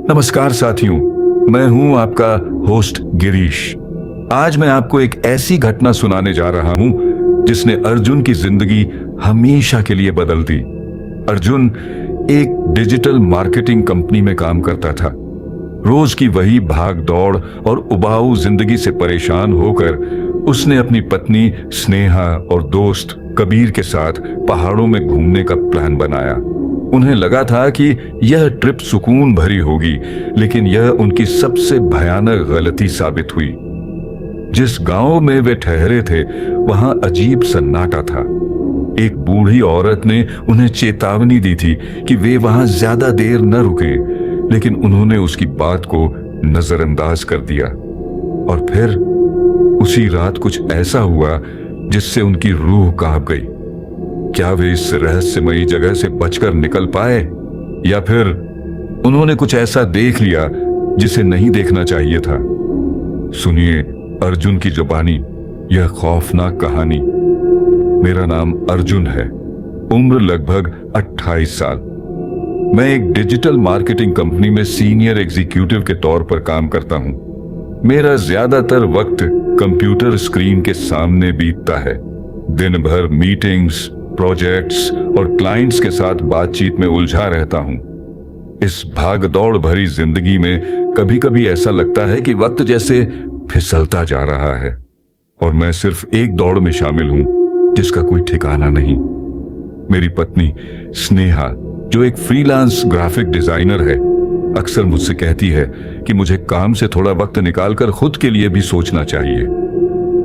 नमस्कार साथियों, मैं हूं आपका होस्ट गिरीश। आज मैं आपको एक ऐसी घटना सुनाने जा रहा हूं जिसने अर्जुन की जिंदगी हमेशा के लिए बदल दी। अर्जुन एक डिजिटल मार्केटिंग कंपनी में काम करता था। रोज की वही भाग दौड़ और उबाऊ जिंदगी से परेशान होकर उसने अपनी पत्नी स्नेहा और दोस्त कबीर के साथ पहाड़ों में घूमने का प्लान बनाया। उन्हें लगा था कि यह ट्रिप सुकून भरी होगी, लेकिन यह उनकी सबसे भयानक गलती साबित हुई। जिस गांव में वे ठहरे थे वहां अजीब सन्नाटा था। एक बूढ़ी औरत ने उन्हें चेतावनी दी थी कि वे वहां ज्यादा देर न रुके, लेकिन उन्होंने उसकी बात को नजरअंदाज कर दिया। और फिर उसी रात कुछ ऐसा हुआ जिससे उनकी रूह कांप गई। क्या वे इस रहस्यमयी जगह से बचकर निकल पाए, या फिर उन्होंने कुछ ऐसा देख लिया जिसे नहीं देखना चाहिए था? सुनिए अर्जुन की जुबानी यह खौफनाक कहानी। मेरा नाम अर्जुन है, उम्र लगभग 28 साल। मैं एक डिजिटल मार्केटिंग कंपनी में सीनियर एग्जीक्यूटिव के तौर पर काम करता हूं। मेरा ज्यादातर वक्त कंप्यूटर स्क्रीन के सामने बीतता है। दिन भर मीटिंग्स, प्रोजेक्ट्स और क्लाइंट्स के साथ बातचीत में उलझा रहता हूं। इस भागदौड़ भरी जिंदगी में कभी कभी ऐसा लगता है कि वक्त जैसे फिसलता जा रहा है और मैं सिर्फ एक दौड़ में शामिल हूं जिसका कोई ठिकाना नहीं। मेरी पत्नी स्नेहा, जो एक फ्रीलांस ग्राफिक डिजाइनर है, अक्सर मुझसे कहती है कि मुझे काम से थोड़ा वक्त निकालकर खुद के लिए भी सोचना चाहिए।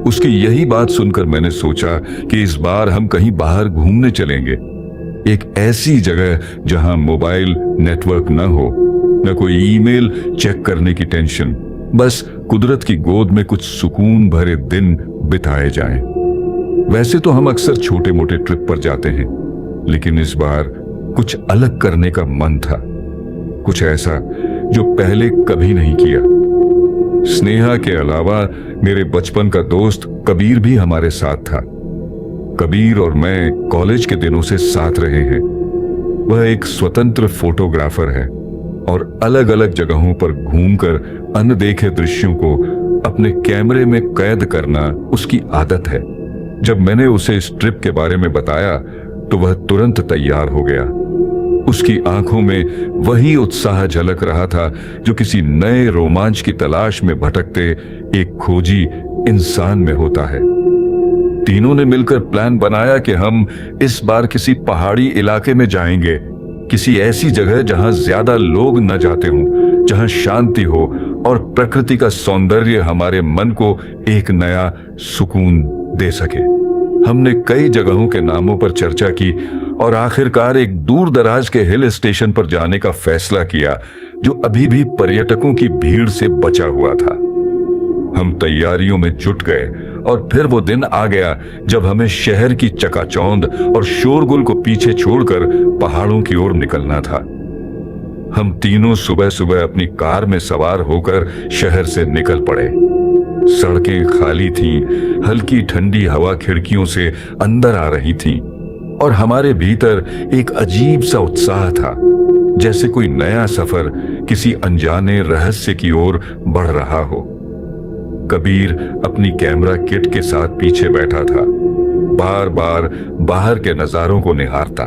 उसकी यही बात सुनकर मैंने सोचा कि इस बार हम कहीं बाहर घूमने चलेंगे। एक ऐसी जगह जहां मोबाइल नेटवर्क न हो, न कोई ईमेल चेक करने की टेंशन, बस कुदरत की गोद में कुछ सुकून भरे दिन बिताए जाएं। वैसे तो हम अक्सर छोटे मोटे ट्रिप पर जाते हैं, लेकिन इस बार कुछ अलग करने का मन था, कुछ ऐसा जो पहले कभी नहीं किया। स्नेहा के अलावा मेरे बचपन का दोस्त कबीर भी हमारे साथ था। कबीर और मैं कॉलेज के दिनों से साथ रहे हैं। वह एक स्वतंत्र फोटोग्राफर है और अलग अलग जगहों पर घूमकर अनदेखे दृश्यों को अपने कैमरे में कैद करना उसकी आदत है। जब मैंने उसे इस ट्रिप के बारे में बताया तो वह तुरंत तैयार हो गया। उसकी आंखों में वही उत्साह झलक रहा था जो किसी नए रोमांच की तलाश में भटकते एक खोजी इंसान में होता है। तीनों ने मिलकर प्लान बनाया कि हम इस बार किसी पहाड़ी इलाके में जाएंगे, किसी ऐसी जगह जहां ज्यादा लोग न जाते हों, जहां शांति हो और प्रकृति का सौंदर्य हमारे मन को एक नया सुकून दे सके। हमने कई जगहों के नामों पर चर्चा की और आखिरकार एक दूर दराज के हिल स्टेशन पर जाने का फैसला किया जो अभी भी पर्यटकों की भीड़ से बचा हुआ था। हम तैयारियों में जुट गए और फिर वो दिन आ गया जब हमें शहर की चकाचौंध और शोरगुल को पीछे छोड़कर पहाड़ों की ओर निकलना था। हम तीनों सुबह सुबह अपनी कार में सवार होकर शहर से निकल पड़े। सड़कें खाली थीं, हल्की ठंडी हवा खिड़कियों से अंदर आ रही थी और हमारे भीतर एक अजीब सा उत्साह था, जैसे कोई नया सफर किसी अनजाने रहस्य की ओर बढ़ रहा हो। कबीर अपनी कैमरा किट के साथ पीछे बैठा था, बार बार बाहर के नजारों को निहारता।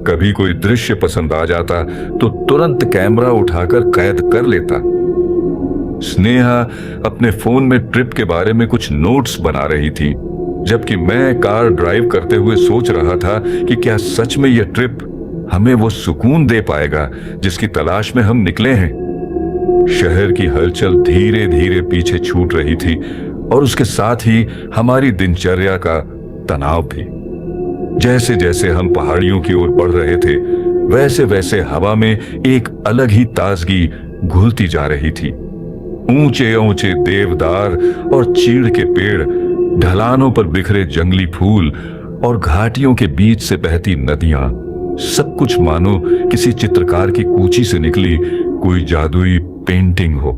कभी कोई दृश्य पसंद आ जाता तो तुरंत कैमरा उठाकर कैद कर लेता। स्नेहा अपने फोन में ट्रिप के बारे में कुछ नोट्स बना रही थी, जबकि मैं कार ड्राइव करते हुए सोच रहा था कि क्या सच में यह ट्रिप हमें वो सुकून दे पाएगा जिसकी तलाश में हम निकले हैं। शहर की हलचल धीरे धीरे पीछे छूट रही थी और उसके साथ ही हमारी दिनचर्या का तनाव भी। जैसे जैसे हम पहाड़ियों की ओर बढ़ रहे थे, वैसे वैसे हवा में एक अलग ही ताजगी घुलती जा रही थी। ऊंचे ऊंचे देवदार और चीड़ के पेड़, ढलानों पर बिखरे जंगली फूल और घाटियों के बीच से बहती नदियां, सब कुछ मानो किसी चित्रकार की कूची से निकली कोई जादुई पेंटिंग हो।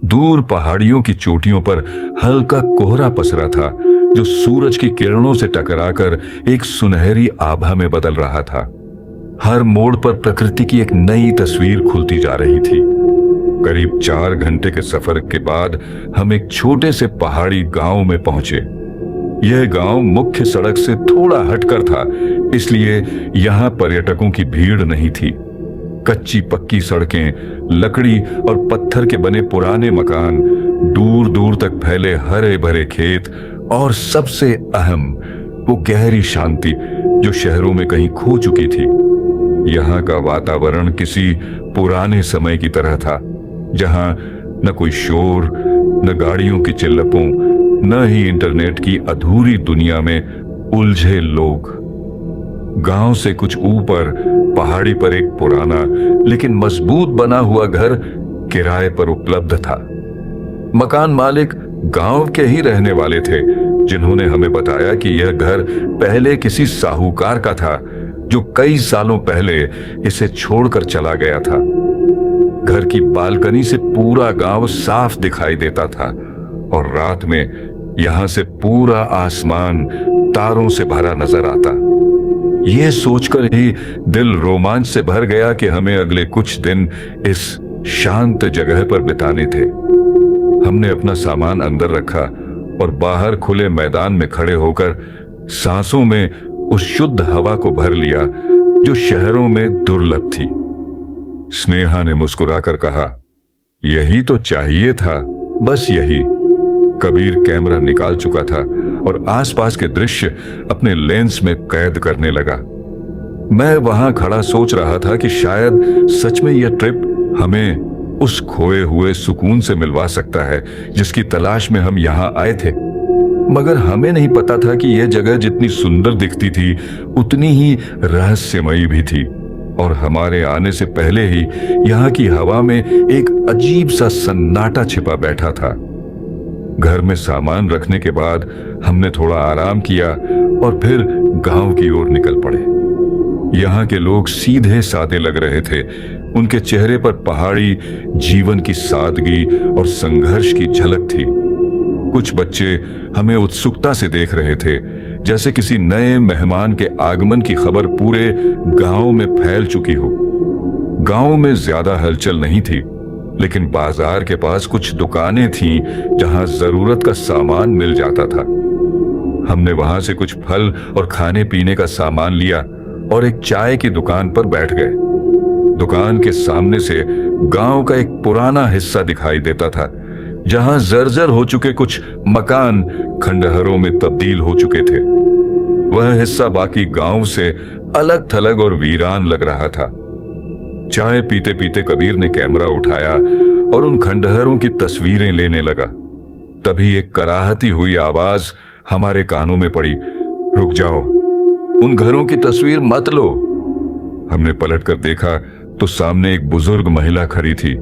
दूर पहाड़ियों की चोटियों पर हल्का कोहरा पसरा था जो सूरज की किरणों से टकराकर एक सुनहरी आभा में बदल रहा था। हर मोड़ पर प्रकृति की एक नई तस्वीर खुलती जा रही थी। करीब 4 घंटे के सफर के बाद हम एक छोटे से पहाड़ी गांव में पहुंचे। यह गांव मुख्य सड़क से थोड़ा हटकर था, इसलिए यहां पर्यटकों की भीड़ नहीं थी। कच्ची पक्की सड़कें, लकड़ी और पत्थर के बने पुराने मकान, दूर दूर तक फैले हरे भरे खेत और सबसे अहम वो गहरी शांति जो शहरों में कहीं खो चुकी थी। यहाँ का वातावरण किसी पुराने समय की तरह था, जहां न कोई शोर, न गाड़ियों की चिल्लपों, न ही इंटरनेट की अधूरी दुनिया में उलझे लोग। गांव से कुछ ऊपर पहाड़ी पर एक पुराना लेकिन मजबूत बना हुआ घर किराए पर उपलब्ध था। मकान मालिक गांव के ही रहने वाले थे, जिन्होंने हमें बताया कि यह घर पहले किसी साहूकार का था, जो कई सालों पहले इसे छोड़कर चला गया था। घर की बालकनी से पूरा गांव साफ दिखाई देता था और रात में यहां से पूरा आसमान तारों से भरा नजर आता। यह सोचकर ही दिल रोमांच से भर गया कि हमें अगले कुछ दिन इस शांत जगह पर बिताने थे। हमने अपना सामान अंदर रखा और बाहर खुले मैदान में खड़े होकर सांसों में उस शुद्ध हवा को भर लिया जो शहरों में दुर्लभ थी। स्नेहा ने मुस्कुराकर कहा, यही तो चाहिए था, बस यही। कबीर कैमरा निकाल चुका था और आसपास के दृश्य अपने लेंस में कैद करने लगा। मैं वहां खड़ा सोच रहा था कि शायद सच में यह ट्रिप हमें उस खोए हुए सुकून से मिलवा सकता है जिसकी तलाश में हम यहां आए थे। मगर हमें नहीं पता था कि यह जगह जितनी सुंदर दिखती थी उतनी ही रहस्यमयी भी थी, और हमारे आने से पहले ही यहाँ की हवा में एक अजीब सा सन्नाटा छिपा बैठा था। घर में सामान रखने के बाद हमने थोड़ा आराम किया और फिर गांव की ओर निकल पड़े। यहाँ के लोग सीधे साधे लग रहे थे। उनके चेहरे पर पहाड़ी जीवन की सादगी और संघर्ष की झलक थी। कुछ बच्चे हमें उत्सुकता से देख रहे थे, जैसे किसी नए मेहमान के आगमन की खबर पूरे गांव में फैल चुकी हो। गांव में ज्यादा हलचल नहीं थी, लेकिन बाजार के पास कुछ दुकानें थीं जहां जरूरत का सामान मिल जाता था। हमने वहां से कुछ फल और खाने पीने का सामान लिया और एक चाय की दुकान पर बैठ गए। दुकान के सामने से गांव का एक पुराना हिस्सा दिखाई देता था, जहां जर्जर हो चुके कुछ मकान खंडहरों में तब्दील हो चुके थे। वह हिस्सा बाकी गांव से अलग थलग और वीरान लग रहा था। चाय पीते पीते कबीर ने कैमरा उठाया और उन खंडहरों की तस्वीरें लेने लगा। तभी एक कराहती हुई आवाज हमारे कानों में पड़ी, रुक जाओ, उन घरों की तस्वीर मत लो। हमने पलटकर देखा तो सामने एक बुजुर्ग महिला खड़ी थी।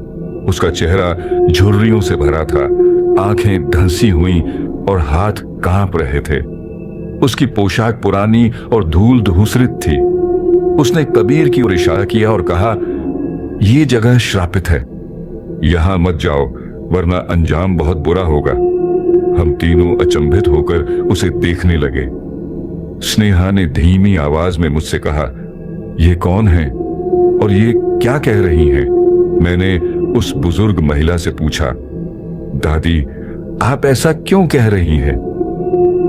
उसका चेहरा झुर्रियों से भरा था, आंखें धंसी हुई और हाथ कांप रहे थे। उसकी पोशाक पुरानी और धूल धूसरित थी। उसने कबीर की ओर इशारा किया और कहा, यह जगह श्रापित है, यहां मत जाओ वरना अंजाम बहुत बुरा होगा। हम तीनों अचंभित होकर उसे देखने लगे। स्नेहा ने धीमी आवाज में मुझसे कहा, ये कौन है और ये क्या कह रही हैं? मैंने उस बुजुर्ग महिला से पूछा, दादी आप ऐसा क्यों कह रही हैं?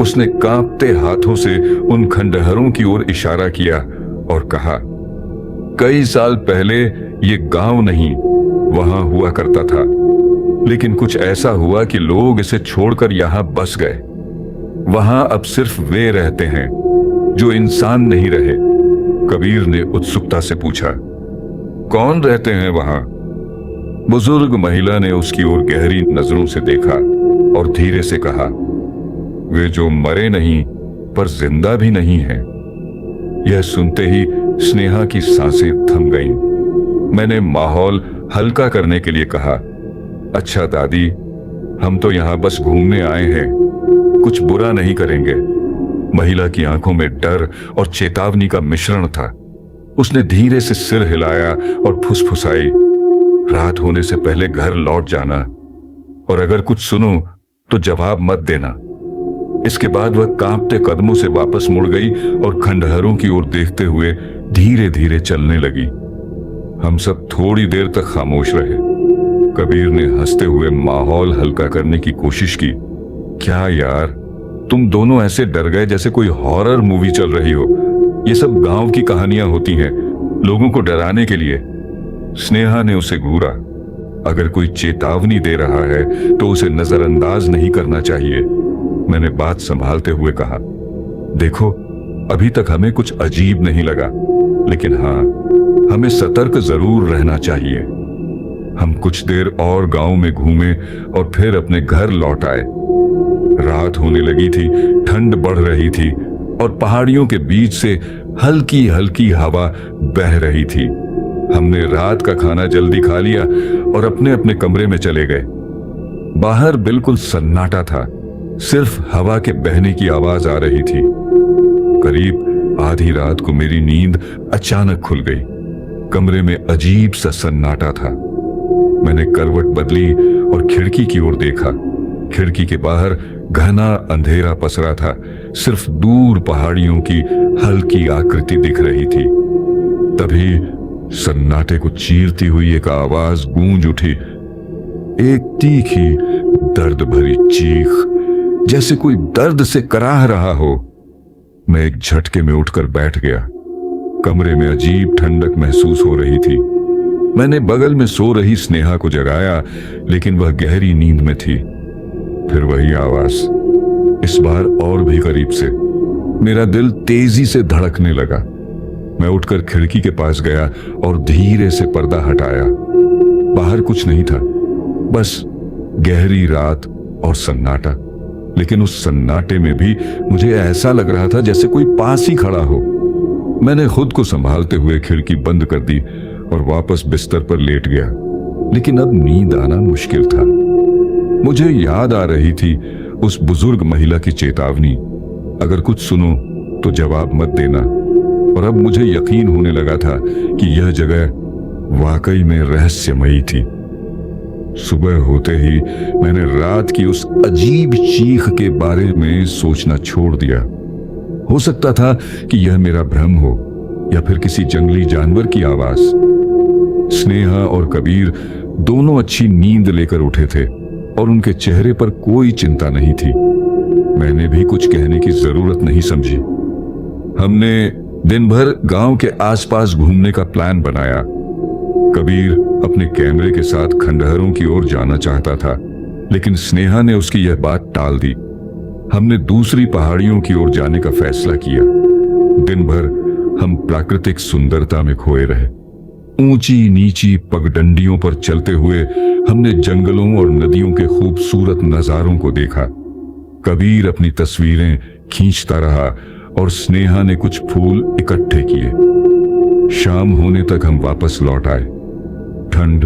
उसने कांपते हाथों से उन खंडहरों की ओर इशारा किया और कहा, कई साल पहले ये गांव नहीं वहां हुआ करता था, लेकिन कुछ ऐसा हुआ कि लोग इसे छोड़कर यहां बस गए। वहां अब सिर्फ वे रहते हैं जो इंसान नहीं रहे। कबीर ने उत्सुकता से पूछा, कौन रहते हैं वहां? बुजुर्ग महिला ने उसकी ओर गहरी नजरों से देखा और धीरे से कहा, वे जो मरे नहीं पर जिंदा भी नहीं हैं। यह सुनते ही स्नेहा की सांसें थम गईं। मैंने माहौल हल्का करने के लिए कहा, अच्छा दादी, हम तो यहां बस घूमने आए हैं, कुछ बुरा नहीं करेंगे। महिला की आंखों में डर और चेतावनी का मिश्रण था। उसने धीरे से सिर हिलाया और फुसफुसाई, रात होने से पहले घर लौट जाना और अगर कुछ सुनो तो जवाब मत देना। इसके बाद वह कांपते कदमों से वापस मुड़ गई और खंडहरों की ओर देखते हुए धीरे धीरे चलने लगी। हम सब थोड़ी देर तक खामोश रहे। कबीर ने हंसते हुए माहौल हल्का करने की कोशिश की। क्या यार, तुम दोनों ऐसे डर गए जैसे कोई हॉरर मूवी चल रही हो। ये सब गांव की कहानियां होती हैं, लोगों को डराने के लिए। स्नेहा ने उसे घूरा। अगर कोई चेतावनी दे रहा है तो उसे नजरअंदाज नहीं करना चाहिए। मैंने बात संभालते हुए कहा, देखो, अभी तक हमें कुछ अजीब नहीं लगा, लेकिन हाँ, हमें सतर्क जरूर रहना चाहिए। हम कुछ देर और गांव में घूमे और फिर अपने घर लौट आए। रात होने लगी थी, ठंड बढ़ रही थी और पहाड़ियों के बीच से हल्की हल्की हवा बह रही थी। हमने रात का खाना जल्दी खा लिया और अपने अपने कमरे में चले गए। बाहर बिल्कुल सन्नाटा था, सिर्फ हवा के बहने की आवाज आ रही थी। करीब आधी रात को मेरी नींद अचानक खुल गई। कमरे में अजीब सा सन्नाटा था। मैंने करवट बदली और खिड़की की ओर देखा। खिड़की के बाहर घना अंधेरा पसरा था, सिर्फ दूर पहाड़ियों की हल्की आकृति दिख रही थी। तभी सन्नाटे को चीरती हुई एक आवाज गूंज उठी, एक तीखी दर्द भरी चीख, जैसे कोई दर्द से कराह रहा हो। मैं एक झटके में उठकर बैठ गया। कमरे में अजीब ठंडक महसूस हो रही थी। मैंने बगल में सो रही स्नेहा को जगाया, लेकिन वह गहरी नींद में थी। फिर वही आवाज, इस बार और भी करीब से। मेरा दिल तेजी से धड़कने लगा। मैं उठकर खिड़की के पास गया और धीरे से पर्दा हटाया। बाहर कुछ नहीं था, बस गहरी रात और सन्नाटा। लेकिन उस सन्नाटे में भी मुझे ऐसा लग रहा था जैसे कोई पास ही खड़ा हो। मैंने खुद को संभालते हुए खिड़की बंद कर दी और वापस बिस्तर पर लेट गया। लेकिन अब नींद आना मुश्किल था। मुझे याद आ रही थी उस बुजुर्ग महिला की चेतावनी, अगर कुछ सुनो तो जवाब मत देना। और अब मुझे यकीन होने लगा था कि यह जगह वाकई में रहस्यमयी थी। सुबह होते ही मैंने रात की उस अजीब चीख के बारे में सोचना छोड़ दिया। हो सकता था कि यह मेरा भ्रम हो या फिर किसी जंगली जानवर की आवाज। स्नेहा और कबीर दोनों अच्छी नींद लेकर उठे थे और उनके चेहरे पर कोई चिंता नहीं थी। मैंने भी कुछ कहने की जरूरत नहीं समझी। हमने दिन भर गांव के आसपास घूमने का प्लान बनाया। कबीर अपने कैमरे के साथ खंडहरों की ओर जाना चाहता था, लेकिन स्नेहा ने उसकी यह बात टाल दी। हमने दूसरी पहाड़ियों की ओर जाने का फैसला किया। दिन भर हम प्राकृतिक सुंदरता में खोए रहे। ऊंची नीची पगडंडियों पर चलते हुए हमने जंगलों और नदियों के खूबसूरत नजारों को देखा। कबीर अपनी तस्वीरें खींचता रहा और स्नेहा ने कुछ फूल इकट्ठे किए। शाम होने तक हम वापस लौट आए। ठंड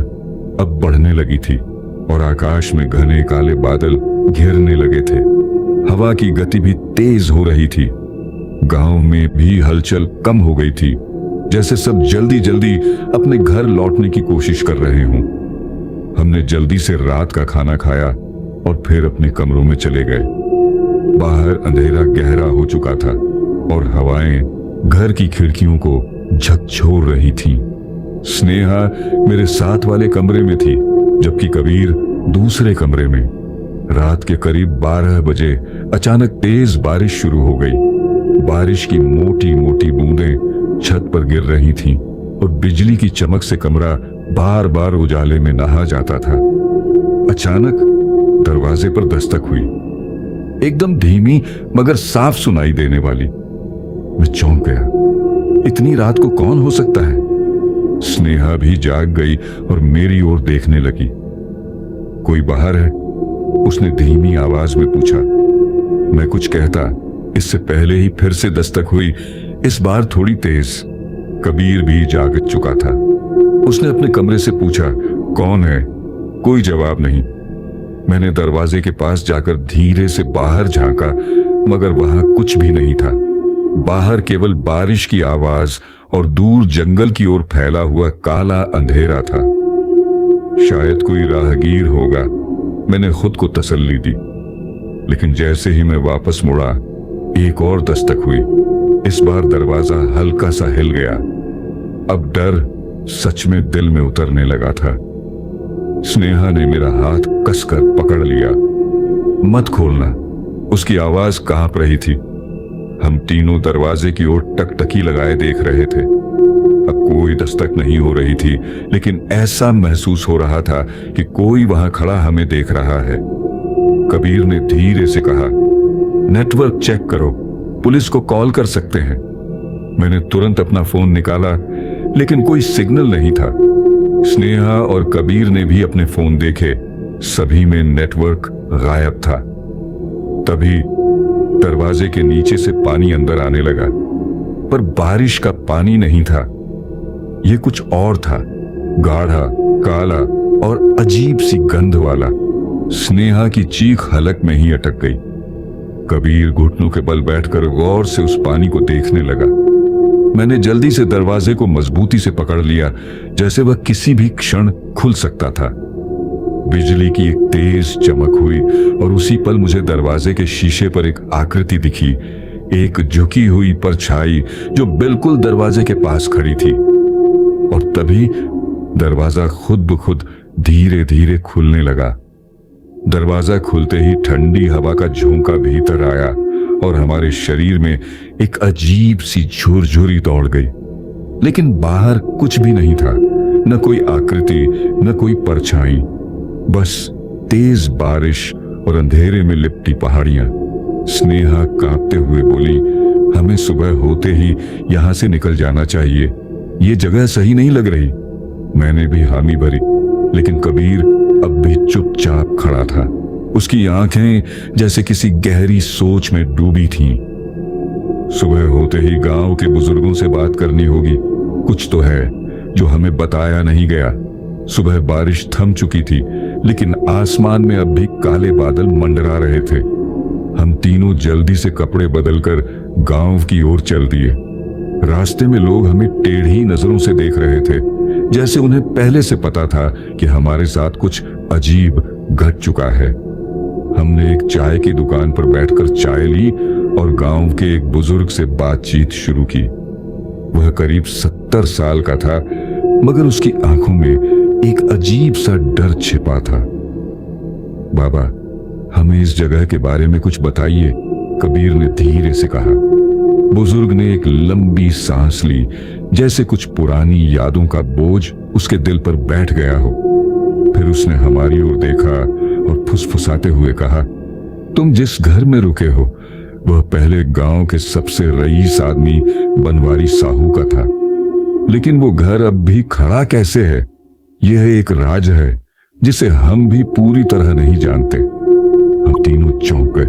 अब बढ़ने लगी थी और आकाश में घने काले बादल घिरने लगे थे। हवा की गति भी तेज हो रही थी। गांव में भी हलचल कम हो गई थी, जैसे सब जल्दी जल्दी अपने घर लौटने की कोशिश कर रहे हों। हमने जल्दी से रात का खाना खाया और फिर अपने कमरों में चले गए। बाहर अंधेरा गहरा हो चुका था और हवाएं घर की खिड़कियों को झकझोर रही थीं। स्नेहा मेरे साथ वाले कमरे में थी, जबकि कबीर दूसरे कमरे में। रात के करीब 12 बजे अचानक तेज बारिश शुरू हो गई। बारिश की मोटी मोटी बूंदें छत पर गिर रही थीं और बिजली की चमक से कमरा बार बार उजाले में नहा जाता था। अचानक दरवाजे पर दस्तक हुई, एकदम धीमी मगर साफ सुनाई देने वाली। मैं चौंक गया। इतनी रात को कौन हो सकता है? स्नेहा भी जाग गई और मेरी ओर देखने लगी। कोई बाहर है? उसने धीमी आवाज में पूछा। मैं कुछ कहता, इससे पहले ही फिर से दस्तक हुई, इस बार थोड़ी तेज। कबीर भी जाग चुका था। उसने अपने कमरे से पूछा, कौन है? कोई जवाब नहीं। मैंने दरवाजे के पास जाकर धीरे से बाहर झांका, मगर वहां कुछ भी नहीं था। बाहर केवल बारिश की आवाज और दूर जंगल की ओर फैला हुआ काला अंधेरा था। शायद कोई राहगीर होगा, मैंने खुद को तसल्ली दी। लेकिन जैसे ही मैं वापस मुड़ा, एक और दस्तक हुई। इस बार दरवाजा हल्का सा हिल गया। अब डर सच में दिल में उतरने लगा था। स्नेहा ने मेरा हाथ कसकर पकड़ लिया। मत खोलना, उसकी आवाज कांप रही थी। हम तीनों दरवाजे की ओर टकटकी लगाए देख रहे थे। अब कोई दस्तक नहीं हो रही थी, लेकिन ऐसा महसूस हो रहा था कि कोई वहां खड़ा हमें देख रहा है। कबीर ने धीरे से कहा, नेटवर्क चेक करो, पुलिस को कॉल कर सकते हैं। मैंने तुरंत अपना फोन निकाला, लेकिन कोई सिग्नल नहीं था। स्नेहा और कबीर ने भी अपने फोन देखे, सभी में नेटवर्क गायब था। तभी दरवाजे के नीचे से पानी अंदर आने लगा, पर बारिश का पानी नहीं था। यह कुछ और था, गाढ़ा, काला और अजीब सी गंध वाला। स्नेहा की चीख हलक में ही अटक गई। कबीर घुटनों के बल बैठकर गौर से उस पानी को देखने लगा। मैंने जल्दी से दरवाजे को मजबूती से पकड़ लिया, जैसे वह किसी भी क्षण खुल सकता था। बिजली की एक तेज चमक हुई और उसी पल मुझे दरवाजे के शीशे पर एक आकृति दिखी, एक झुकी हुई परछाई जो बिल्कुल दरवाजे के पास खड़ी थी। और तभी दरवाजा खुद ब खुद धीरे धीरे खुलने लगा। दरवाजा खुलते ही ठंडी हवा का झोंका भीतर आया और हमारे शरीर में एक अजीब सी झुरझुरी दौड़ गई। लेकिन बाहर कुछ भी नहीं था, न कोई आकृति, न कोई परछाई, बस तेज बारिश और अंधेरे में लिपटी पहाड़ियां। स्नेहा कांपते हुए बोली, हमें सुबह होते ही यहां से निकल जाना चाहिए, ये जगह सही नहीं लग रही। मैंने भी हामी भरी, लेकिन कबीर अब भी चुपचाप खड़ा था। उसकी आंखें जैसे किसी गहरी सोच में डूबी थीं। सुबह होते ही गांव के बुजुर्गों से बात करनी होगी, कुछ तो है जो हमें बताया नहीं गया। सुबह बारिश थम चुकी थी, लेकिन आसमान में अब भी काले बादल मंडरा रहे थे। हम तीनों जल्दी से कपड़े बदलकर गांव की ओर चल दिए। रास्ते में लोग हमें टेढ़ी नजरों से देख रहे थे, जैसे उन्हें पहले से पता था कि हमारे साथ कुछ अजीब घट चुका है। हमने एक चाय की दुकान पर बैठकर चाय ली और गांव के एक बुजुर्ग से बातचीत शुरू की। वह करीब 70 साल का था, मगर उसकी आंखों में एक अजीब सा डर छिपा था। बाबा, हमें इस जगह के बारे में कुछ बताइए, कबीर ने धीरे से कहा। बुजुर्ग ने एक लंबी सांस ली, जैसे कुछ पुरानी यादों का बोझ उसके दिल पर बैठ गया हो। फिर उसने हमारी ओर देखा और फुसफुसाते हुए कहा, तुम जिस घर में रुके हो वह पहले गांव के सबसे रईस आदमी बनवारी साहू का था। लेकिन वो घर अब भी खड़ा कैसे है, यह एक राज है जिसे हम भी पूरी तरह नहीं जानते। हम तीनों चौंक गए।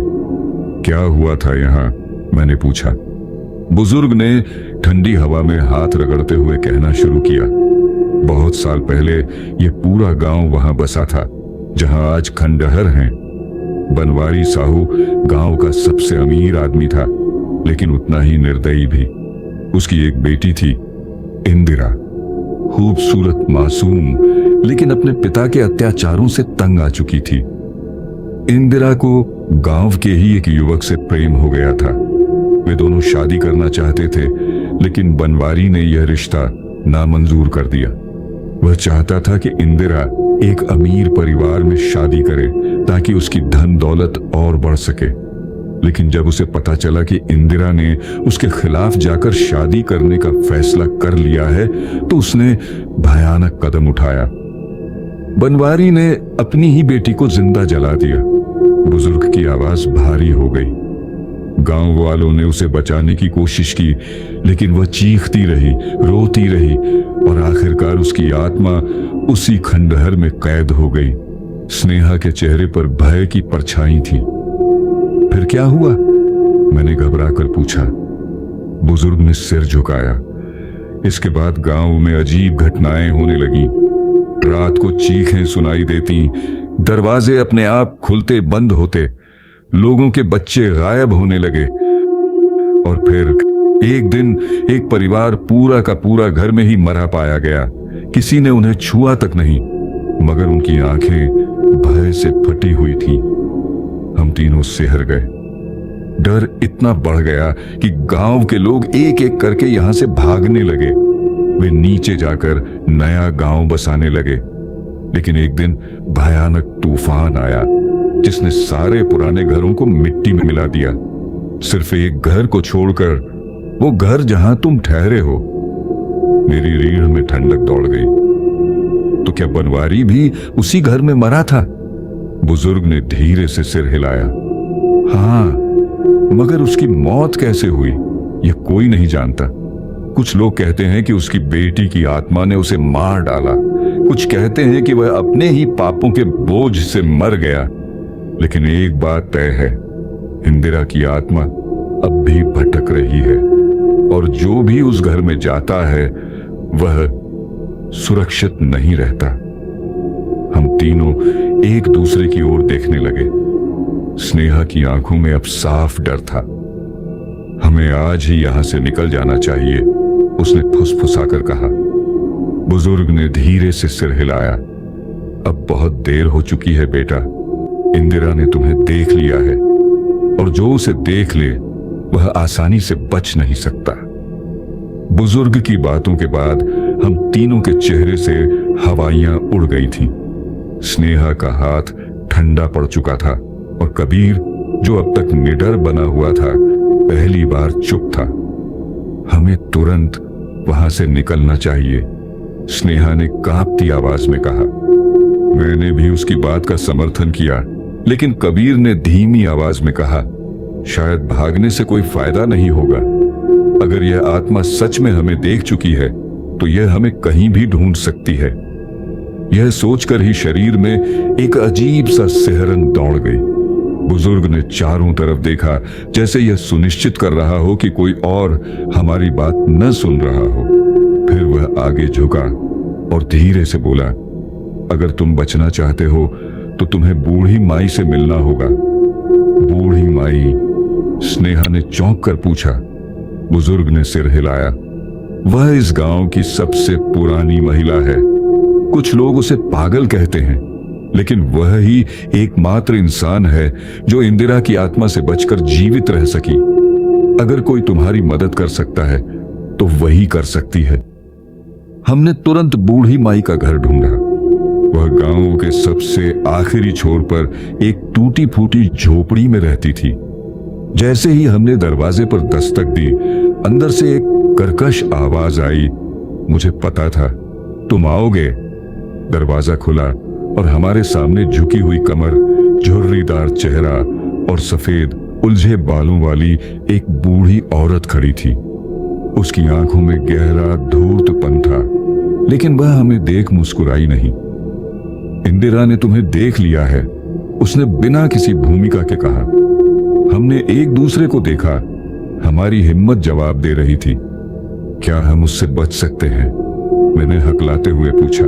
क्या हुआ था यहाँ, मैंने पूछा। बुजुर्ग ने ठंडी हवा में हाथ रगड़ते हुए कहना शुरू किया, बहुत साल पहले ये पूरा गांव वहां बसा था जहां आज खंडहर हैं। बनवारी साहू गांव का सबसे अमीर आदमी था, लेकिन उतना ही निर्दयी भी। उसकी एक बेटी थी, इंदिरा, खूबसूरत, मासूम, लेकिन अपने पिता के अत्याचारों से तंग आ चुकी थी। इंदिरा को गांव के ही एक युवक से प्रेम हो गया था। वे दोनों शादी करना चाहते थे, लेकिन बनवारी ने यह रिश्ता नामंजूर कर दिया। वह चाहता था कि इंदिरा एक अमीर परिवार में शादी करे ताकि उसकी धन दौलत और बढ़ सके। लेकिन जब उसे पता चला कि इंदिरा ने उसके खिलाफ जाकर शादी करने का फैसला कर लिया है, तो उसने भयानक कदम उठाया। बनवारी ने अपनी ही बेटी को जिंदा जला दिया। बुजुर्ग की आवाज भारी हो गई। गांव वालों ने उसे बचाने की कोशिश की, लेकिन वह चीखती रही, रोती रही और आखिरकार उसकी आत्मा उसी खंडहर में कैद हो गई। स्नेहा के चेहरे पर भय की परछाई थी। फिर क्या हुआ, मैंने घबराकर पूछा। बुजुर्ग ने सिर झुकाया। इसके बाद गांव में अजीब घटनाएं होने लगीं। रात को चीखें सुनाई देती, दरवाजे अपने आप खुलते बंद होते, लोगों के बच्चे गायब होने लगे। और फिर एक दिन एक परिवार पूरा का पूरा घर में ही मरा पाया गया। किसी ने उन्हें छुआ तक नहीं, मगर उनकी आंखें भय से फटी हुई थीं। हम तीनों सिहर गए। डर इतना बढ़ गया कि गांव के लोग एक एक करके यहां से भागने लगे। वे नीचे जाकर नया गांव बसाने लगे। लेकिन एक दिन भयानक तूफान आया जिसने सारे पुराने घरों को मिट्टी में मिला दिया। सिर्फ एक घर को छोड़कर, वो घर जहां तुम ठहरे हो। मेरी रीढ़ में ठंडक दौड़ गई। तो क्या बनवारी भी उसी घर में मरा था? बुजुर्ग ने धीरे से सिर हिलाया। हाँ, मगर उसकी मौत कैसे हुई यह कोई नहीं जानता। कुछ लोग कहते हैं कि उसकी बेटी की आत्मा ने उसे मार डाला। कुछ कहते हैं कि वह अपने ही पापों के बोझ से मर गया। लेकिन एक बात तय है, इंदिरा की आत्मा अब भी भटक रही है, और जो भी उस घर में जाता है वह सुरक्षित नहीं रहता। हम तीनों एक दूसरे की ओर देखने लगे। स्नेहा की आंखों में अब साफ डर था। हमें आज ही यहां से निकल जाना चाहिए, उसने फुसफुसाकर कहा। बुजुर्ग ने धीरे से सिर हिलाया। अब बहुत देर हो चुकी है बेटा। इंदिरा ने तुम्हें देख लिया है, और जो उसे देख ले वह आसानी से बच नहीं सकता। बुजुर्ग की बातों के बाद हम तीनों के चेहरे से हवाइयां उड़ गई थीं। स्नेहा का हाथ ठंडा पड़ चुका था, और कबीर, जो अब तक निडर बना हुआ था, पहली बार चुप था। हमें तुरंत वहां से निकलना चाहिए, स्नेहा ने कांपती आवाज में कहा। मैंने भी उसकी बात का समर्थन किया, लेकिन कबीर ने धीमी आवाज में कहा, शायद भागने से कोई फायदा नहीं होगा। अगर यह आत्मा सच में हमें देख चुकी है तो यह हमें कहीं भी ढूंढ सकती है। यह सोचकर ही शरीर में एक अजीब सा सिहरन दौड़ गई। बुजुर्ग ने चारों तरफ देखा, जैसे यह सुनिश्चित कर रहा हो कि कोई और हमारी बात न सुन रहा हो। फिर वह आगे झुका और धीरे से बोला, अगर तुम बचना चाहते हो तो तुम्हें बूढ़ी माई से मिलना होगा। बूढ़ी माई? स्नेहा ने चौंक कर पूछा। बुजुर्ग ने सिर हिलाया। वह इस गांव की सबसे पुरानी महिला है। कुछ लोग उसे पागल कहते हैं, लेकिन वह ही एकमात्र इंसान है जो इंदिरा की आत्मा से बचकर जीवित रह सकी। अगर कोई तुम्हारी मदद कर सकता है तो वही कर सकती है। हमने तुरंत बूढ़ी माई का घर ढूंढा। वह गांव के सबसे आखिरी छोर पर एक टूटी फूटी झोपड़ी में रहती थी। जैसे ही हमने दरवाजे पर दस्तक दी, अंदर से एक कर्कश आवाज आई। मुझे पता था तुम आओगे। दरवाजा खुला और हमारे सामने झुकी हुई कमर, झुर्रीदार चेहरा और सफेद उलझे बालों वाली एक बूढ़ी औरत खड़ी थी। उसकी आंखों में गहरा धूर्तपन था, लेकिन वह हमें देख मुस्कुराई नहीं। इंदिरा ने तुम्हें देख लिया है, उसने बिना किसी भूमिका के कहा। हमने एक दूसरे को देखा। हमारी हिम्मत जवाब दे रही थी। क्या हम उससे बच सकते हैं? मैंने हकलाते हुए पूछा।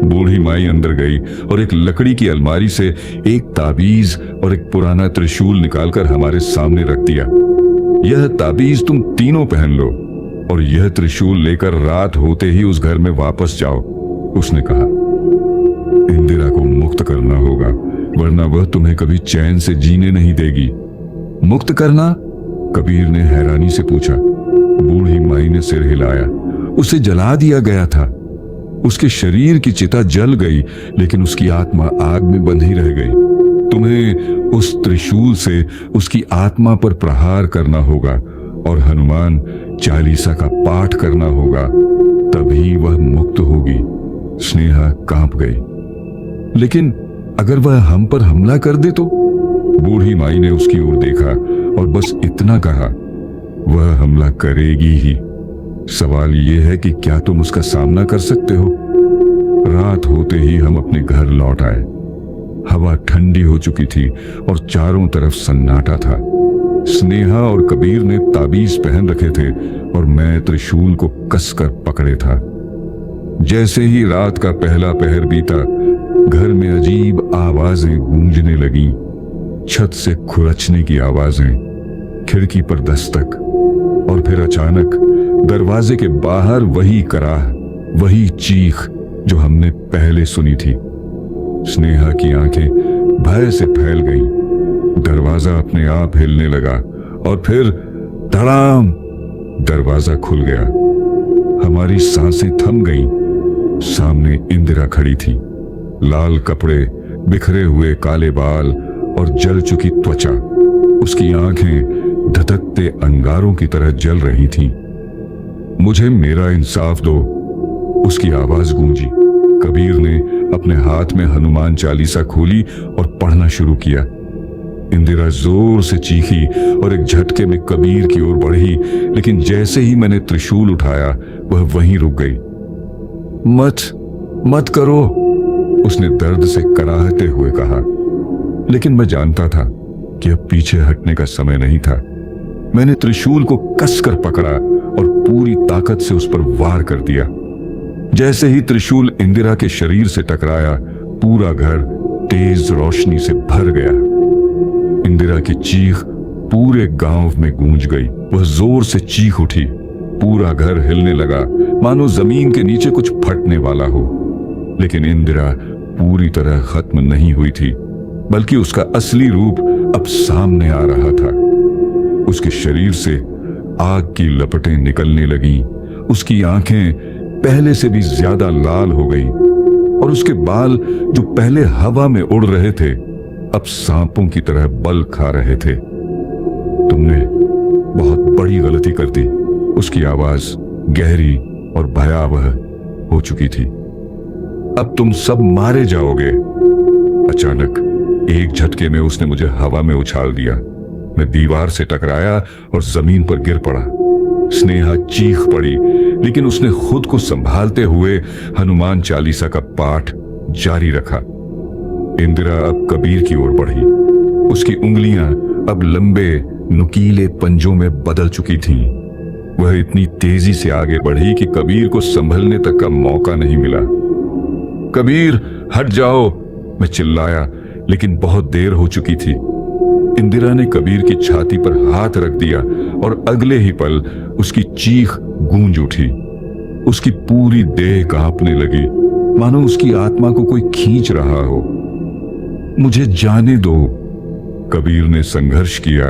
बूढ़ी माई अंदर गई और एक लकड़ी की अलमारी से एक ताबीज और एक पुराना त्रिशूल निकालकर हमारे सामने रख दिया। यह ताबीज तुम तीनों पहन लो और यह त्रिशूल लेकर रात होते ही उस घर में वापस जाओ, उसने कहा। इंदिरा को मुक्त करना होगा, वरना वह तुम्हें कभी चैन से जीने नहीं देगी। मुक्त करना? कबीर ने हैरानी से पूछा। बूढ़ी माई ने सिर हिलाया। उसे जला दिया गया था। उसके शरीर की चिता जल गई, लेकिन उसकी आत्मा आग में बंधी रह गई। तुम्हें उस त्रिशूल से उसकी आत्मा पर प्रहार करना होगा और हनुमान चालीसा का पाठ करना होगा, तभी वह मुक्त होगी। स्नेहा कांप गई। लेकिन अगर वह हम पर हमला कर दे तो? बूढ़ी माई ने उसकी ओर देखा और बस इतना कहा, वह हमला करेगी ही। सवाल यह है कि क्या तुम उसका सामना कर सकते हो? रात होते ही हम अपने घर लौट आए। हवा ठंडी हो चुकी थी और चारों तरफ सन्नाटा था। स्नेहा और कबीर ने ताबीज पहन रखे थे और मैं त्रिशूल को कसकर पकड़े था। जैसे ही रात का पहला पहर बीता, घर में अजीब आवाजें गूंजने लगीं। छत से खुरचने की आवाजें, खिड़की पर दस्तक, और फिर अचानक दरवाजे के बाहर वही कराह, वही चीख जो हमने पहले सुनी थी। स्नेहा की आंखें भय से फैल गईं। दरवाजा अपने आप हिलने लगा और फिर धड़ाम, दरवाजा खुल गया। हमारी सांसें थम गईं। सामने इंदिरा खड़ी थी, लाल कपड़े, बिखरे हुए काले बाल और जल चुकी त्वचा। उसकी आंखें धधकते अंगारों की तरह जल रही थीं। मुझे मेरा इंसाफ दो, उसकी आवाज गूंजी। कबीर ने अपने हाथ में हनुमान चालीसा खोली और पढ़ना शुरू किया। इंदिरा जोर से चीखी और एक झटके में कबीर की ओर बढ़ी, लेकिन जैसे ही मैंने त्रिशूल उठाया वह वहीं रुक गई। मत करो, उसने दर्द से कराहते हुए कहा। लेकिन मैं जानता था कि अब पीछे हटने का समय नहीं था। मैंने त्रिशूल को कसकर पकड़ा और पूरी ताकत से उस पर वार कर दिया। जैसे ही त्रिशूल इंदिरा के शरीर से टकराया, पूरा घर तेज रोशनी से भर गया। इंदिरा की चीख पूरे गांव में गूंज गई। वह जोर से चीख उठी। पूरा घर हिलने लगा, मानो जमीन के नीचे कुछ फटने वाला हो। लेकिन इंदिरा पूरी तरह खत्म नहीं हुई थी, बल्कि उसका असली रूप अब सामने आ रहा था। उसके शरीर से आग की लपटें निकलने लगीं। उसकी आंखें पहले से भी ज्यादा लाल हो गईं और उसके बाल जो पहले हवा में उड़ रहे थे, अब सांपों की तरह बल खा रहे थे। तुमने बहुत बड़ी गलती कर दी, उसकी आवाज गहरी और भयावह हो चुकी थी। अब तुम सब मारे जाओगे। अचानक एक झटके में उसने मुझे हवा में उछाल दिया। मैं दीवार से टकराया और जमीन पर गिर पड़ा। स्नेहा चीख पड़ी, लेकिन उसने खुद को संभालते हुए हनुमान चालीसा का पाठ जारी रखा। इंदिरा अब कबीर की ओर बढ़ी। उसकी उंगलियां अब लंबे नुकीले पंजों में बदल चुकी थीं। वह इतनी तेजी से आगे बढ़ी कि कबीर को संभलने तक का मौका नहीं मिला। कबीर, हट जाओ, मैं चिल्लाया, लेकिन बहुत देर हो चुकी थी। इंदिरा ने कबीर की छाती पर हाथ रख दिया और अगले ही पल उसकी चीख गूंज उठी। उसकी पूरी देह कांपने लगी, मानो उसकी आत्मा को कोई खींच रहा हो। मुझे जाने दो, कबीर ने संघर्ष किया,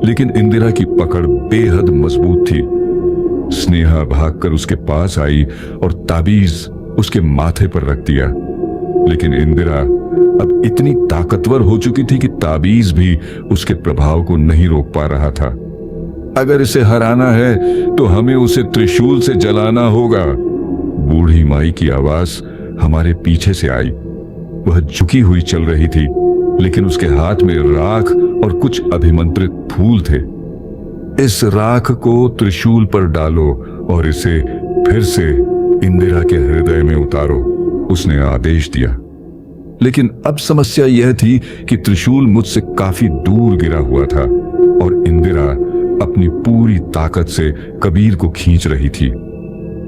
लेकिन इंदिरा की पकड़ बेहद मजबूत थी। स्नेहा भागकर उसके पास आई और ताबीज उसके माथे पर रख दिया। लेकिन इंदिरा अब इतनी ताकतवर हो चुकी थी कि ताबीज भी उसके प्रभाव को नहीं रोक पा रहा था। अगर इसे हराना है तो हमें उसे त्रिशूल से जलाना होगा। बूढ़ी माई की आवाज हमारे पीछे से आई। वह झुकी हुई चल रही थी, लेकिन उसके हाथ में राख और कुछ अभिमंत्रित फूल थे। इस राख को त्रिशूल पर डालो और इसे फिर से इंदिरा के हृदय में उतारो, उसने आदेश दिया। लेकिन अब समस्या यह थी कि त्रिशूल मुझसे काफी दूर गिरा हुआ था और इंदिरा अपनी पूरी ताकत से कबीर को खींच रही थी।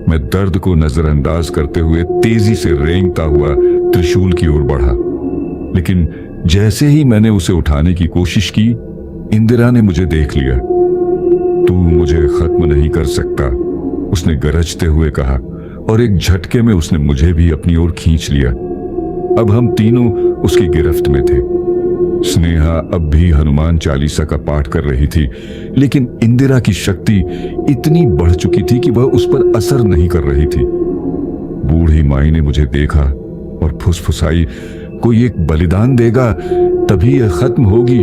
मैं दर्द को नजरअंदाज करते हुए तेजी से रेंगता हुआ त्रिशूल की ओर बढ़ा। लेकिन जैसे ही मैंने उसे उठाने की कोशिश की, इंदिरा ने मुझे देख लिया। तू मुझे खत्म नहीं कर सकता, उसने गरजते हुए कहा, और एक झटके में उसने मुझे भी अपनी ओर खींच लिया। अब हम तीनों उसकी गिरफ्त में थे। स्नेहा अब भी हनुमान चालीसा का पाठ कर रही थी, लेकिन इंदिरा की शक्ति इतनी बढ़ चुकी थी कि वह उस पर असर नहीं कर रही थी। बूढ़ी माई ने मुझे देखा और फुसफुसाई, कोई एक बलिदान देगा तभी यह खत्म होगी।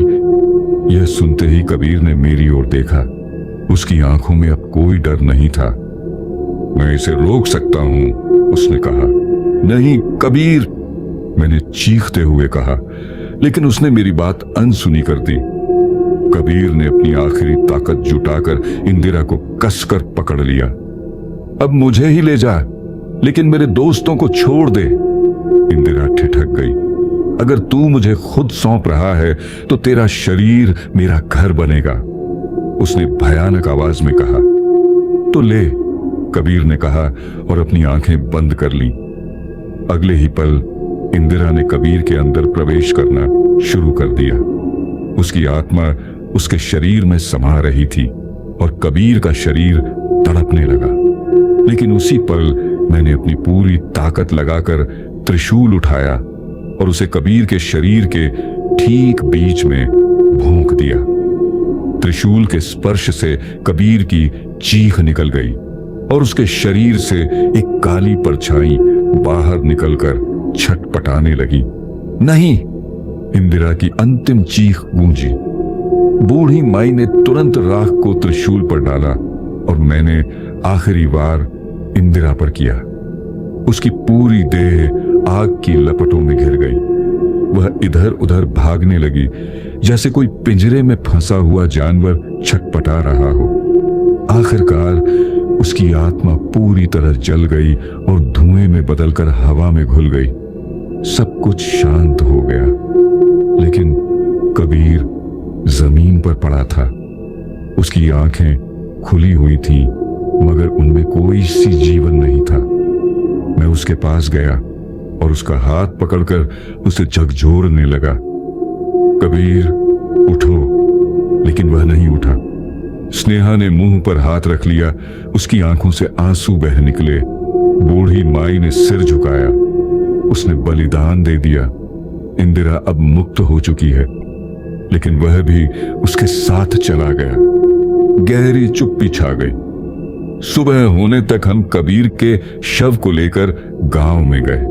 यह सुनते ही कबीर ने मेरी ओर देखा। उसकी आंखों में अब कोई डर नहीं था। मैं इसे रोक सकता हूं, उसने कहा। नहीं कबीर, मैंने चीखते हुए कहा, लेकिन उसने मेरी बात अनसुनी कर दी। कबीर ने अपनी आखिरी ताकत जुटाकर इंदिरा को कसकर पकड़ लिया। अब मुझे ही ले जा, लेकिन मेरे दोस्तों को छोड़ दे। इंदिरा ठिठक गई। अगर तू मुझे खुद सौंप रहा है तो तेरा शरीर मेरा घर बनेगा, उसने भयानक आवाज में कहा। तो ले, कबीर ने कहा और अपनी आंखें बंद कर ली। अगले ही पल इंदिरा ने कबीर के अंदर प्रवेश करना शुरू कर दिया। उसकी आत्मा उसके शरीर में समा रही थी और कबीर का शरीर तड़पने लगा। लेकिन उसी पल मैंने अपनी पूरी ताकत लगाकर त्रिशूल उठाया और उसे कबीर के शरीर के ठीक बीच में भोंक दिया। त्रिशूल के स्पर्श से कबीर की चीख निकल गई और उसके शरीर से एक काली परछाई बाहर निकलकर छटपटाने लगी। नहीं! इंदिरा की अंतिम चीख गूंजी। बूढ़ी माई ने तुरंत राख को त्रिशूल पर डाला और मैंने आखिरी वार इंदिरा पर किया। उसकी पूरी देह आग की लपटों में घिर गई। वह इधर उधर भागने लगी, जैसे कोई पिंजरे में फंसा हुआ जानवर छटपटा रहा हो। आखिरकार उसकी आत्मा पूरी तरह जल गई और धुएं में बदलकर हवा में घुल गई। सब कुछ शांत हो गया, लेकिन कबीर जमीन पर पड़ा था। उसकी आंखें खुली हुई थीं, मगर उनमें कोई सी जीवन नहीं था। मैं उसके पास गया और उसका हाथ पकड़कर उसे झकझोरने लगा। कबीर, उठो! लेकिन वह नहीं उठा। स्नेहा ने मुंह पर हाथ रख लिया। उसकी आंखों से आंसू बह निकले। बूढ़ी माई ने सिर झुकाया। उसने बलिदान दे दिया। इंदिरा अब मुक्त हो चुकी है, लेकिन वह भी उसके साथ चला गया। गहरी चुप्पी छा गई। सुबह होने तक हम कबीर के शव को लेकर गांव में गए।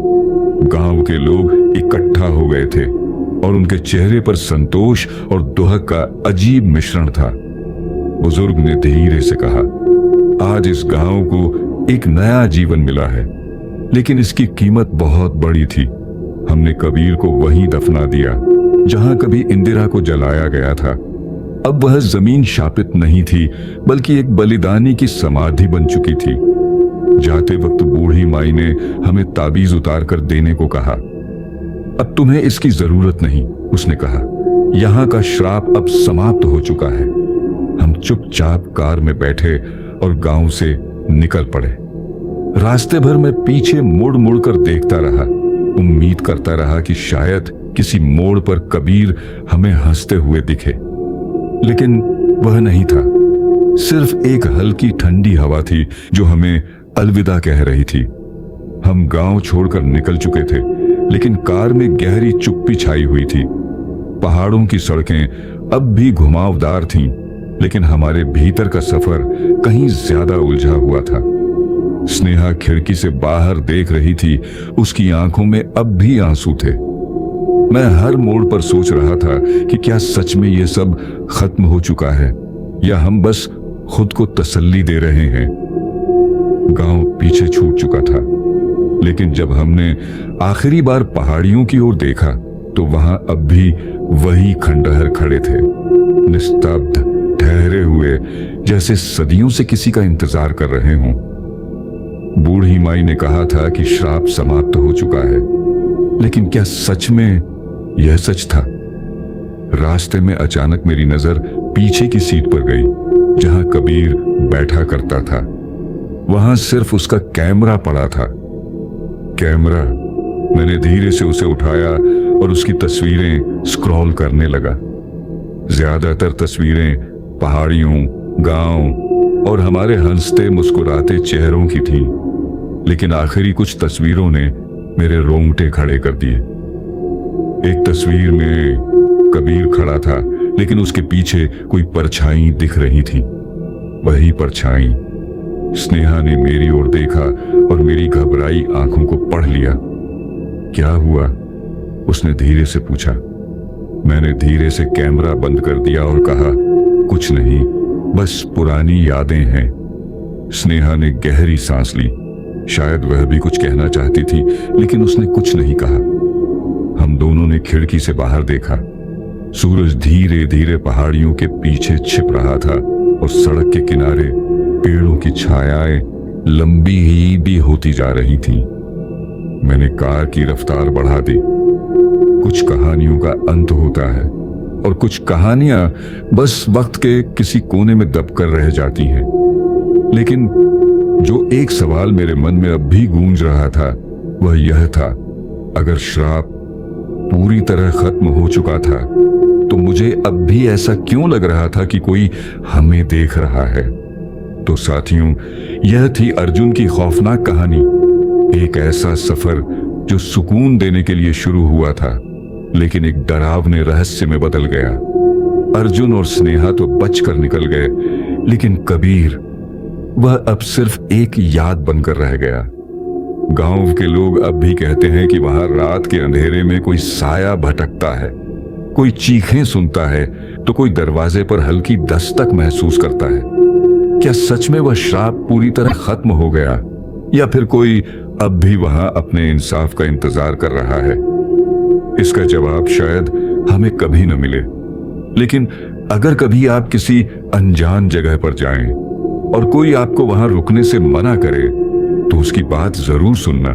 गांव के लोग इकट्ठा हो गए थे और उनके चेहरे पर संतोष और दुहक का अजीब मिश्रण था। बुजुर्ग ने धीरे से कहा, आज इस गांव को एक नया जीवन मिला है, लेकिन इसकी कीमत बहुत बड़ी थी। हमने कबीर को वहीं दफना दिया जहां कभी इंदिरा को जलाया गया था। अब वह जमीन शापित नहीं थी, बल्कि एक बलिदानी की समाधि बन चुकी थी। जाते वक्त बूढ़ी माई ने हमें ताबीज उतार कर देने को कहा। अब तुम्हें इसकी जरूरत नहीं, उसने कहा। यहां का श्राप अब समाप्त हो चुका है। हम चुपचाप कार में बैठे और गांव से निकल पड़े। रास्ते भर मैं पीछे मुड़ मुड़ कर देखता रहा। उम्मीद करता रहा कि शायद किसी मोड़ पर कबीर हमें हंसते हुए दिखे, लेकिन वह नहीं था। सिर्फ एक हल्की ठंडी हवा थी जो हमें अलविदा कह रही थी। हम गांव छोड़कर निकल चुके थे, लेकिन कार में गहरी चुप्पी छाई हुई थी। पहाड़ों की सड़कें अब भी घुमावदार थीं, लेकिन हमारे भीतर का सफर कहीं ज्यादा उलझा हुआ था। स्नेहा खिड़की से बाहर देख रही थी। उसकी आंखों में अब भी आंसू थे। मैं हर मोड़ पर सोच रहा था कि क्या सच में यह सब खत्म हो चुका है, या हम बस खुद को तसल्ली दे रहे हैं। गांव पीछे छूट चुका था, लेकिन जब हमने आखिरी बार पहाड़ियों की ओर देखा तो वहां अब भी वही खंडहर खड़े थे, निस्तब्ध, ठहरे हुए, जैसे सदियों से किसी का इंतजार कर रहे हों। बूढ़ी माई ने कहा था कि श्राप समाप्त हो चुका है, लेकिन क्या सच में यह सच था? रास्ते में अचानक मेरी नजर पीछे की सीट पर गई, जहां कबीर बैठा करता था। वहां सिर्फ उसका कैमरा पड़ा था। कैमरा! मैंने धीरे से उसे उठाया और उसकी तस्वीरें स्क्रॉल करने लगा। ज्यादातर तस्वीरें पहाड़ियों, गांव और हमारे हंसते मुस्कुराते चेहरों की थीं, लेकिन आखिरी कुछ तस्वीरों ने मेरे रोंगटे खड़े कर दिए। एक तस्वीर में कबीर खड़ा था, लेकिन उसके पीछे कोई परछाई दिख रही थी। वही परछाई। स्नेहा ने मेरी ओर देखा और मेरी घबराई आंखों को पढ़ लिया। क्या हुआ? उसने धीरे से पूछा। मैंने धीरे से कैमरा बंद कर दिया और कहा, कुछ नहीं, बस पुरानी यादें हैं। स्नेहा ने गहरी सांस ली। शायद वह भी कुछ कहना चाहती थी, लेकिन उसने कुछ नहीं कहा। हम दोनों ने खिड़की से बाहर देखा। सूरज धीरे धीरे पहाड़ियों के पीछे छिप रहा था और सड़क के किनारे पेड़ों की छायाएं लंबी ही भी होती जा रही थीं। मैंने कार की रफ्तार बढ़ा दी। कुछ कहानियों का अंत होता है और कुछ कहानियां बस वक्त के किसी कोने में दबकर रह जाती हैं। लेकिन जो एक सवाल मेरे मन में अब भी गूंज रहा था वह यह था, अगर श्राप पूरी तरह खत्म हो चुका था तो मुझे अब भी ऐसा क्यों लग रहा था कि कोई हमें देख रहा है? तो साथियों, यह थी अर्जुन की खौफनाक कहानी। एक ऐसा सफर जो सुकून देने के लिए शुरू हुआ था, लेकिन एक डरावने रहस्य में बदल गया। अर्जुन और स्नेहा तो बचकर निकल गए, लेकिन कबीर वह अब सिर्फ एक याद बनकर रह गया। गांव के लोग अब भी कहते हैं कि वहां रात के अंधेरे में कोई साया भटकता है, कोई चीखें सुनता है तो कोई दरवाजे पर हल्की दस्तक महसूस करता है। क्या सच में वह श्राप पूरी तरह खत्म हो गया, या फिर कोई अब भी वहां अपने इंसाफ का इंतजार कर रहा है? इसका जवाब शायद हमें कभी न मिले, लेकिन अगर कभी आप किसी अनजान जगह पर जाएं और कोई आपको वहां रुकने से मना करे तो उसकी बात जरूर सुनना।